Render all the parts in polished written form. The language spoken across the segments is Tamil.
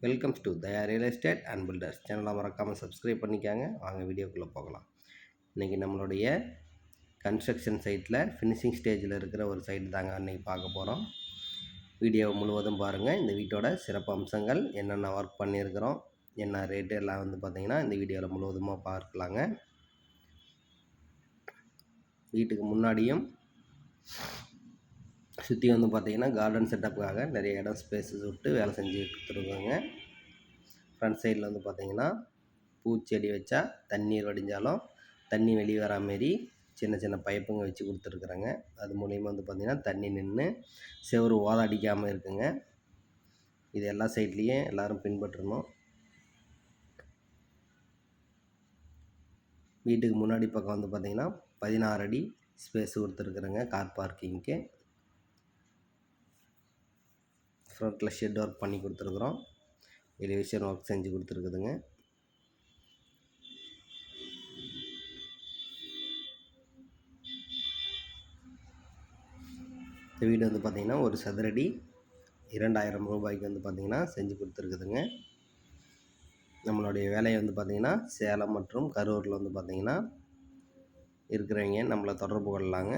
Welcomes to Daya real estate and filters சேனலை மறக்காமல் சப்ஸ்கிரைப் பண்ணிக்காங்க. வாங்க வீடியோக்குள்ளே போகலாம். இன்றைக்கி நம்மளுடைய கன்ஸ்ட்ரக்ஷன் சைட்டில் ஃபினிஷிங் ஸ்டேஜில் இருக்கிற ஒரு சைட்டு தாங்க இன்றைக்கி பார்க்க போகிறோம். வீடியோ முழுவதும் பாருங்கள். இந்த வீட்டோட சிறப்பு அம்சங்கள், என்னென்ன ஒர்க் பண்ணியிருக்கிறோம், என்ன ரேட்டு எல்லாம் பார்த்திங்கன்னா இந்த வீடியோவில் முழுவதுமாக பார்க்கலாங்க. வீட்டுக்கு முன்னாடியும் சுற்றி பார்த்திங்கன்னா கார்டன் செட்டப்புக்காக நிறைய இடம் ஸ்பேஸஸ் விட்டு வேலை செஞ்சு கொடுத்துருக்காங்க. ஃப்ரண்ட் சைடில் பார்த்திங்கன்னா பூச்செடி வச்சா தண்ணீர் வடிஞ்சாலும் தண்ணி வெளியே வரா மாரி சின்ன சின்ன பைப்புங்க வச்சு கொடுத்துருக்குறேங்க. அது மூலிமா பார்த்திங்கன்னா தண்ணி நின்று செவரு ஓதாடிக்காமல் இருக்குங்க. இது எல்லா சைட்லேயும் எல்லோரும் பின்பற்றணும். வீட்டுக்கு முன்னாடி பக்கம் பார்த்திங்கன்னா 16 அடி ஸ்பேஸ் கொடுத்துருக்குறேங்க கார் பார்க்கிங்க்கு. ஃப்ரண்ட்டில் ஷெட் ஒர்க் பண்ணி கொடுத்துருக்குறோம். எலிவேஷன் ஒர்க் செஞ்சு கொடுத்துருக்குதுங்க. இந்த வீடு பார்த்திங்கன்னா ஒரு சதுரடி 2000 ரூபாய்க்கு பார்த்திங்கன்னா செஞ்சு கொடுத்துருக்குதுங்க. நம்மளுடைய வேலையை பார்த்திங்கன்னா சேலம் மற்றும் கரூரில் பார்த்திங்கன்னா இருக்கிறவங்க நம்மளை தொடர்பு கொள்ளலாங்க.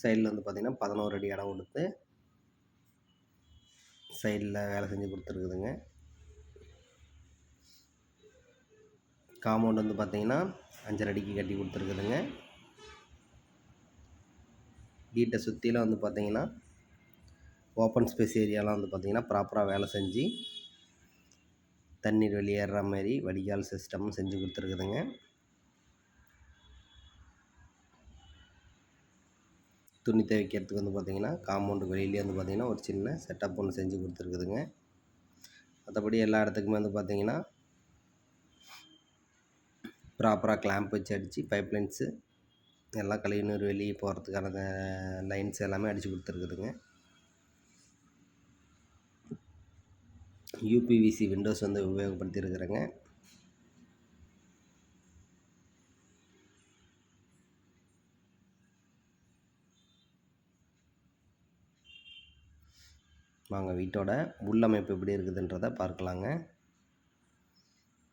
சைடில் பார்த்திங்கன்னா 11 அடி இடம் கொடுத்து சைடில் வேலை செஞ்சு கொடுத்துருக்குதுங்க. காம்பவுண்ட் பார்த்திங்கன்னா 5.5 அடிக்கு கட்டி கொடுத்துருக்குதுங்க. வீட்டை சுற்றிலும் பார்த்திங்கன்னா ஓப்பன் ஸ்பேஸ் ஏரியாலாம் பார்த்திங்கன்னா ப்ராப்பராக வேலை செஞ்சு தண்ணீர் வெளியேற மாதிரி வடிகால் சிஸ்டமும் செஞ்சு கொடுத்துருக்குதுங்க. துணி துவைக்கிறதுக்கு பார்த்திங்கன்னா காம்பவுண்டு வெளியிலே பார்த்திங்கன்னா ஒரு சின்ன செட்டப் ஒன்று செஞ்சு கொடுத்துருக்குதுங்க. மற்றபடி எல்லா இடத்துக்குமே பார்த்திங்கன்னா ப்ராப்பராக கிளாம்ப் வச்சு அடித்து பைப்லைன்ஸு எல்லாம் கழிவுநீர் வெளியே போகிறதுக்கான லைன்ஸ் எல்லாமே அடித்து கொடுத்துருக்குதுங்க. UPVC Windows உபயோகப்படுத்தியிருக்கிறேங்க. வாங்க வீட்டோட உள்ளமைப்பு எப்படி இருக்குதுன்றதை பார்க்கலாங்க.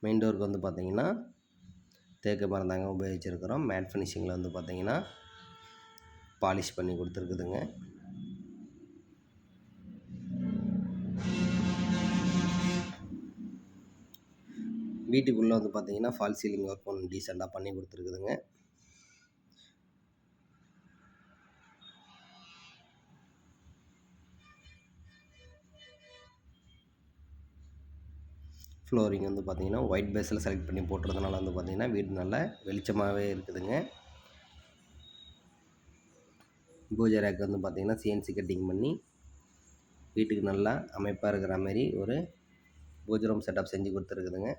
மெயின் டோருக்கு பார்த்திங்கன்னா தேக்கு மரம் தாங்க உபயோகிச்சிருக்கிறோம். மேட் ஃபினிஷிங்கில் பார்த்திங்கன்னா பாலிஷ் பண்ணி கொடுத்துருக்குதுங்க. வீட்டுக்குள்ளே பார்த்திங்கன்னா ஃபால் சீலிங் ஒர்க் ஒன்று டீசெண்டாக பண்ணி கொடுத்துருக்குதுங்க. ஃப்ளோரிங் பார்த்திங்கன்னா ஒயிட் பேஸில் செலக்ட் பண்ணி போட்டுறதுனால பார்த்திங்கன்னா வீடு நல்லா வெளிச்சமாகவே இருக்குதுங்க. பூஜை ரேக் பார்த்திங்கன்னா சிஎன்சி கட்டிங் பண்ணி வீட்டுக்கு நல்லா அமைப்பாக இருக்கிற மாதிரி ஒரு பூஜை ரூம் செட்டப் செஞ்சு கொடுத்துருக்குதுங்க.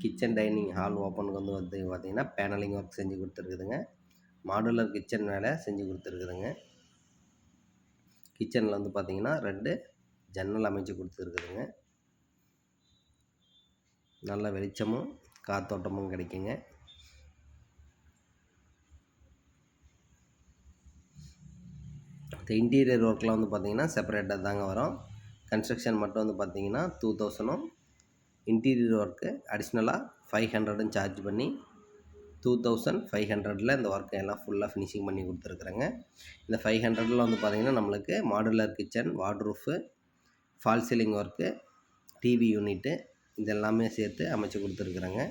கிச்சன் டைனிங் ஹால் ஓப்பனுக்கு பார்த்திங்கன்னா பேனலிங் ஒர்க் செஞ்சு கொடுத்துருக்குதுங்க. மாடுலர் கிச்சன் வேலை செஞ்சு கொடுத்துருக்குதுங்க. கிச்சனில் பார்த்திங்கன்னா 2 ஜன்னல் அமைச்சு கொடுத்துருக்குதுங்க. நல்ல வெளிச்சமும் காத்தோட்டமும் கிடைக்குங்க. இந்த இன்டீரியர் ஒர்க்லாம் பார்த்திங்கன்னா செப்பரேட்டாக தாங்க வரும். கன்ஸ்ட்ரக்ஷன் மட்டும் பார்த்திங்கன்னா 2000, இன்டீரியர் ஒர்க்கு அடிஷ்னலாக 500 சார்ஜ் பண்ணி 2500 இந்த ஒர்க்கை எல்லாம் ஃபுல்லாக ஃபினிஷிங் பண்ணி கொடுத்துருக்குறேங்க. இந்த 500 பார்த்திங்கன்னா நம்மளுக்கு modular kitchen, wardrobe, fall ceiling work, TV unit இதெல்லாமே சேர்த்து அமைச்சு கொடுத்துருக்குறேங்க.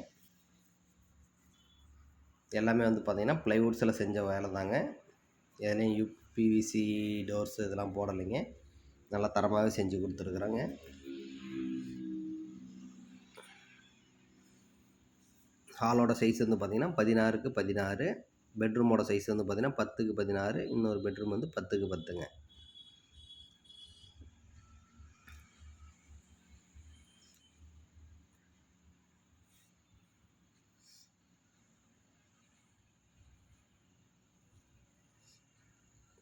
எல்லாமே பார்த்திங்கன்னா ப்ளைவுட்ஸில் செஞ்ச வேலை தாங்க. எதுலேயும் யூபிவிசி டோர்ஸ் இதெல்லாம் போடலைங்க. நல்லா தரமாகவே செஞ்சு கொடுத்துருக்குறேங்க. ஹாலோட சைஸ் பார்த்திங்கன்னா 16க்கு 16. பெட்ரூமோட சைஸ் பார்த்திங்கன்னா 10க்கு 16. இன்னொரு பெட்ரூம் 10க்கு 10ங்க.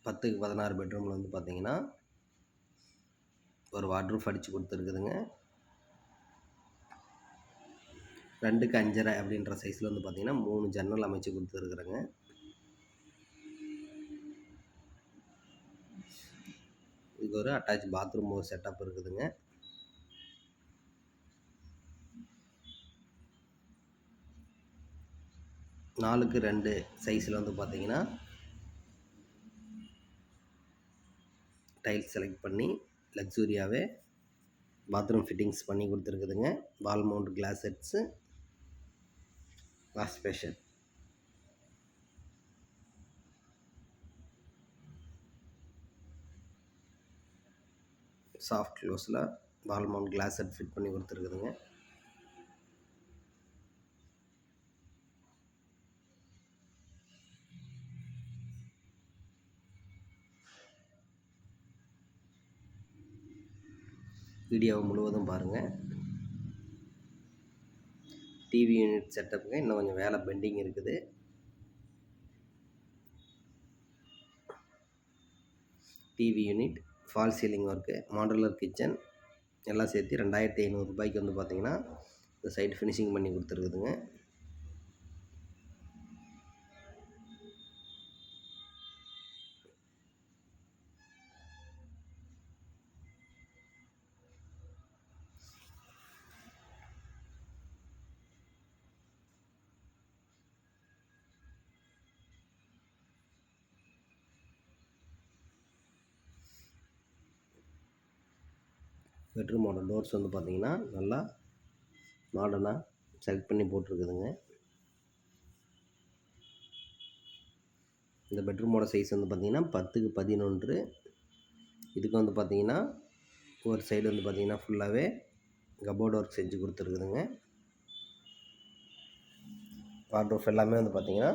பத்துக்கு 16 பெட்ரூமில் பார்த்திங்கன்னா ஒரு வார்ட்ரூஃப் அடித்து கொடுத்துருக்குதுங்க. 2க்கு 5.5 அப்படின்ற சைஸில் பார்த்திங்கன்னா 3 ஜன்னல் அமைச்சு கொடுத்துருக்குறேங்க. இதுக்கு ஒரு அட்டாச் பாத்ரூம் ஒரு செட்டப் இருக்குதுங்க. நாலுக்கு 2 சைஸில் வந்து பார்த்தீங்கன்னா டைல்ஸ் செலக்ட் பண்ணி லக்ஸூரியாகவே பாத்ரூம் ஃபிட்டிங்ஸ் பண்ணி கொடுத்துருக்குதுங்க. Wall mount glass sets, wash basin. Soft க்ளோஸில் wall mount glass set fit பண்ணி கொடுத்துருக்குதுங்க. வீடியோவை முழுவதும் பாருங்கள். டிவி யூனிட் செட்டப்புக்கு இன்னும் கொஞ்சம் வேலை பெண்டிங் இருக்குது. TV unit, fall ceiling work, modular kitchen எல்லாம் சேர்த்து 2500 ரூபாய்க்கு வந்து பார்த்திங்கன்னா இந்த சைடு ஃபினிஷிங் பண்ணி கொடுத்துருக்குதுங்க. பெட்ரூமோட டோர்ஸ் வந்து பார்த்திங்கன்னா நல்லா மாடர்னாக செலக்ட் பண்ணி போட்டிருக்குதுங்க. இந்த பெட்ரூமோட சைஸ் வந்து பார்த்திங்கன்னா 10க்கு 11. இதுக்கு வந்து பார்த்திங்கன்னா ஒரு சைடு வந்து பார்த்திங்கன்னா ஃபுல்லாகவே கபோர்ட் ஒர்க் செஞ்சு கொடுத்துருக்குதுங்க. வார்ட்ரோப் எல்லாமே வந்து பார்த்திங்கன்னா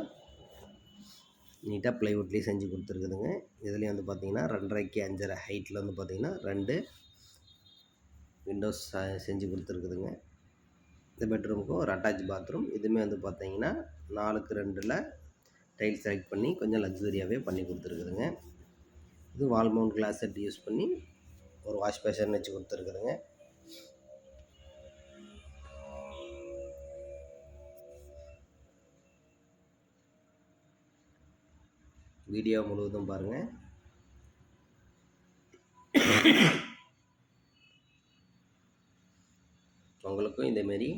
நீட்டாக ப்ளைவுட்லேயே செஞ்சு கொடுத்துருக்குதுங்க. இதுலேயும் வந்து பார்த்திங்கன்னா 2.5க்கு 5.5 ஹைட்டில் வந்து பார்த்திங்கன்னா 2 விண்டோஸ் செஞ்சு கொடுத்துருக்குதுங்க. இந்த பெட்ரூமுக்கு ஒரு அட்டாச் பாத்ரூம். இதுவுமே வந்து பார்த்திங்கன்னா 4க்கு 2ல் டைல்ஸ் செலக்ட் பண்ணி கொஞ்சம் லக்ஸூரியாகவே பண்ணி கொடுத்துருக்குதுங்க. இது wall mount glass set use பண்ணி ஒரு வாஷ் பேஷன் வச்சு கொடுத்துருக்குதுங்க. வீடியோ முழுவதும் பாருங்கள். உங்களுக்கும் இதேமாரி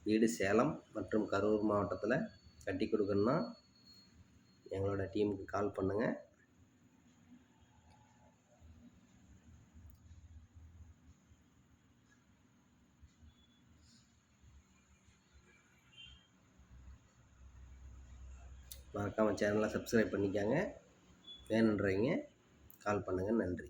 வீடு சேலம் மற்றும் கரூர் மாவட்டத்தில் கட்டி கொடுக்கணுன்னா எங்களோட டீமுக்கு கால் பண்ணுங்கள். மறக்காமல் சேனலை சப்ஸ்கிரைப் பண்ணிக்கோங்க. வேணுன்றவங்க கால் பண்ணுங்கள். நன்றி.